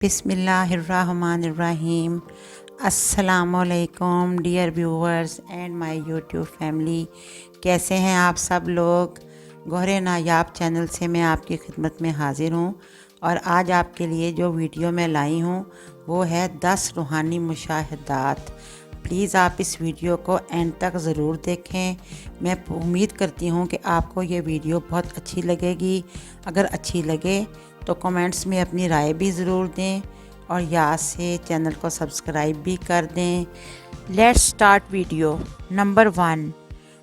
बिस्मिल्लाहिर्रहमानिर्रहीम। अस्सलामुअलैकुम dear viewers and my YouTube family. कैसे हैं आप सब लोग। गौहर नायाब चैनल से मैं आपकी खिदमत में हाज़िर हूँ और आज आपके लिए जो वीडियो मैं लाई हूँ वो है 10 रूहानी मुशाहिदात। प्लीज़ आप इस वीडियो को एंड तक ज़रूर देखें। मैं उम्मीद करती हूँ कि आपको ये वीडियो बहुत अच्छी लगेगी। अगर अच्छी लगे तो कमेंट्स में अपनी राय भी ज़रूर दें और याद से चैनल को सब्सक्राइब भी कर दें। Let's start video. नंबर 1,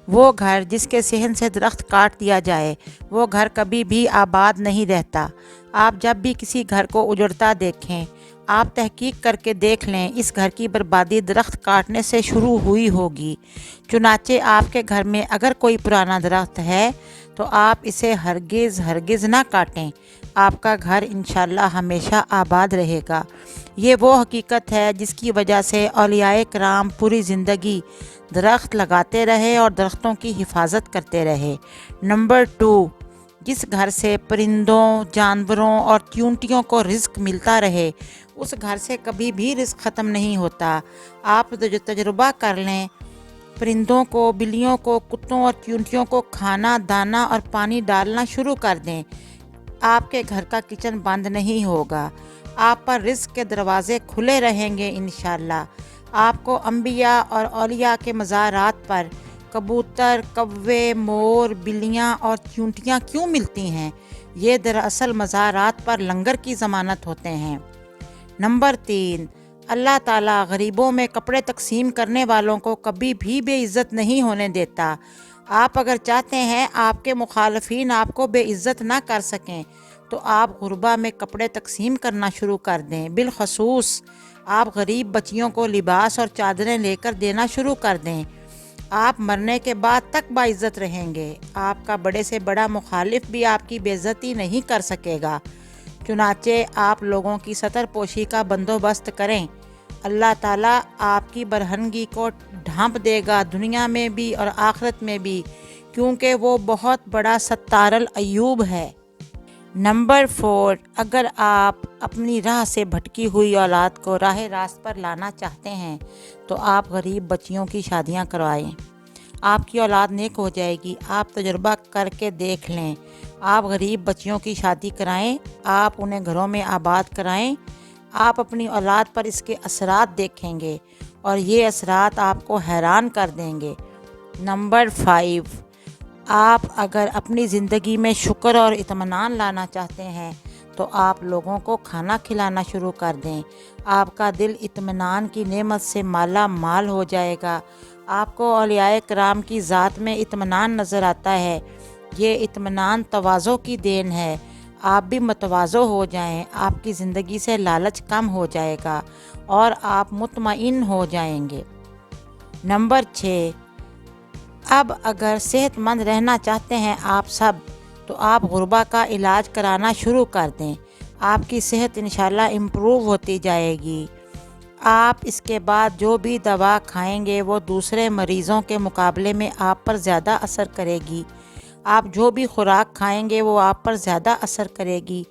वो घर जिसके सेहन से दरख्त काट दिया जाए वो घर कभी भी आबाद नहीं रहता। आप जब भी किसी घर को उजड़ता देखें, आप तहकीक करके देख लें, इस घर की बर्बादी दरख्त काटने से शुरू हुई होगी। चुनाचे आपके घर में अगर कोई पुराना दरख्त है तो आप इसे हरगिज़ ना काटें। आपका घर इंशाअल्लाह हमेशा आबाद रहेगा। ये वो हकीकत है जिसकी वजह से औलियाए कराम पूरी ज़िंदगी दरख्त लगाते रहे और दरख्तों की हिफाजत करते रहे। नंबर 2, जिस घर से परिंदों, जानवरों और चींटियों को रिज़्क मिलता रहे उस घर से कभी भी रिज़्क ख़त्म नहीं होता। आप तजुर्बा कर लें, परिंदों को, बिल्लियों को, कुत्तों और चींटियों को खाना, दाना और पानी डालना शुरू कर दें, आपके घर का किचन बंद नहीं होगा। आप पर रिज़्क के दरवाज़े खुले रहेंगे इंशाअल्लाह। आपको अंबिया और औलिया के मज़ारात पर कबूतर, कौवे, मोर, बिल्लियाँ और चींटियाँ क्यों मिलती हैं? ये दरअसल मज़ारात पर लंगर की ज़मानत होते हैं। नंबर 3, अल्लाह ताला गरीबों में कपड़े तकसीम करने वालों को कभी भी बेइज्जत नहीं होने देता। आप अगर चाहते हैं आपके मुखालफीन आपको बेइज्जत ना कर सकें तो आप गुरबा में कपड़े तकसीम करना शुरू कर दें। बिलखसूस आप गरीब बच्चियों को लिबास और चादरें लेकर देना शुरू कर दें। आप मरने के बाद तक बाइज्जत रहेंगे। आपका बड़े से बड़ा मुखालिफ भी आपकी बेइज्जती नहीं कर सकेगा। चुनाचे आप लोगों की सतर पोशी का बंदोबस्त करें। अल्लाह ताला आपकी बरहनगी को ढांप देगा, दुनिया में भी और आखिरत में भी, क्योंकि वो बहुत बड़ा सत्तारल अय्यूब है। नंबर 4, अगर आप अपनी राह से भटकी हुई औलाद को राह रास्त पर लाना चाहते हैं तो आप गरीब बच्चियों की शादियां करवाएं। आपकी औलाद नेक हो जाएगी। आप तजुर्बा करके देख लें। आप गरीब बच्चियों की शादी कराएं, आप उन्हें घरों में आबाद कराएं। आप अपनी औलाद पर इसके असरात देखेंगे और ये असरात आपको हैरान कर देंगे। नंबर 5, आप अगर अपनी ज़िंदगी में शुक्र और इत्मीनान लाना चाहते हैं तो आप लोगों को खाना खिलाना शुरू कर दें। आपका दिल इत्मीनान की नेमत से माला माल हो जाएगा। आपको औलियाए कराम की ज़ात में इत्मीनान नज़र आता है। ये इत्मीनान तवाज़ो की देन है। आप भी मतवाज़ो हो जाएं, आपकी ज़िंदगी से लालच कम हो जाएगा और आप मुतमईन हो जाएंगे। नंबर 6, अब अगर सेहतमंद रहना चाहते हैं आप सब तो आप गुरबा का इलाज कराना शुरू कर दें। आपकी सेहत इंशाल्लाह इम्प्रूव होती जाएगी। आप इसके बाद जो भी दवा खाएंगे वो दूसरे मरीज़ों के मुकाबले में आप पर ज़्यादा असर करेगी। आप जो भी खुराक खाएंगे वो आप पर ज़्यादा असर करेगी।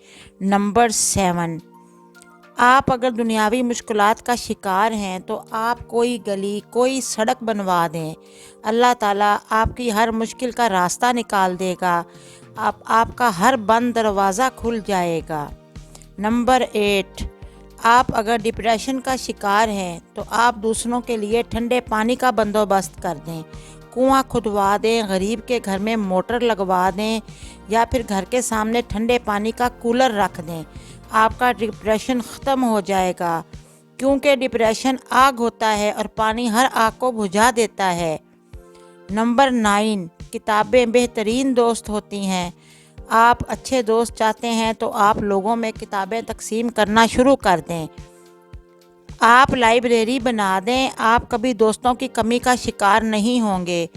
नंबर 7, आप अगर दुनियावी मुश्किलात का शिकार हैं तो आप कोई गली, कोई सड़क बनवा दें। अल्लाह ताला आपकी हर मुश्किल का रास्ता निकाल देगा। आपका हर बंद दरवाज़ा खुल जाएगा। नंबर 8, आप अगर डिप्रेशन का शिकार हैं तो आप दूसरों के लिए ठंडे पानी का बंदोबस्त कर दें। कुआं खुदवा दें, गरीब के घर में मोटर लगवा दें या फिर घर के सामने ठंडे पानी का कूलर रख दें। आपका डिप्रेशन ख़त्म हो जाएगा, क्योंकि डिप्रेशन आग होता है और पानी हर आग को बुझा देता है। नंबर 9, किताबें बेहतरीन दोस्त होती हैं। आप अच्छे दोस्त चाहते हैं तो आप लोगों में किताबें तकसीम करना शुरू कर दें। आप लाइब्रेरी बना दें। आप कभी दोस्तों की कमी का शिकार नहीं होंगे।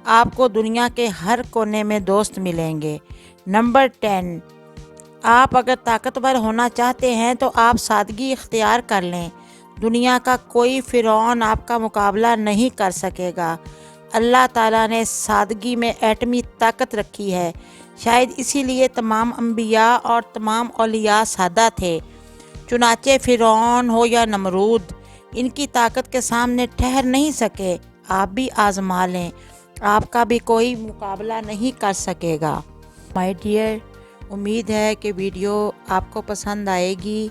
आपको दुनिया के हर कोने में दोस्त मिलेंगे। नंबर 10, आप अगर ताकतवर होना चाहते हैं तो आप सादगी इख्तियार कर लें। दुनिया का कोई फ़िरौन आपका मुकाबला नहीं कर सकेगा। अल्लाह ताला ने सादगी में एटमी ताकत रखी है। शायद इसीलिए तमाम अंबिया और तमाम औलिया सादा थे। चुनाचे फिरौन हो या नमरूद, इनकी ताकत के सामने ठहर नहीं सके। आप भी आजमा लें, आपका भी कोई मुकाबला नहीं कर सकेगा। माय डियर, उम्मीद है कि वीडियो आपको पसंद आएगी।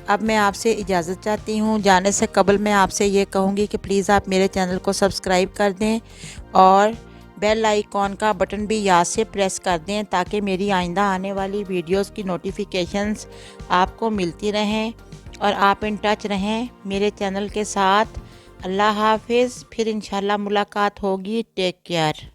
अब मैं आपसे इजाज़त चाहती हूँ। जाने से कबल मैं आपसे ये कहूँगी कि प्लीज़ आप मेरे चैनल को सब्सक्राइब कर दें और बेल आइकॉन का बटन भी याद से प्रेस कर दें ताकि मेरी आइंदा आने वाली वीडियोस की नोटिफिकेशंस आपको मिलती रहें और आप इन टच रहें मेरे चैनल के साथ। अल्लाह हाफिज़, फिर इंशाल्लाह मुलाकात होगी। Take care.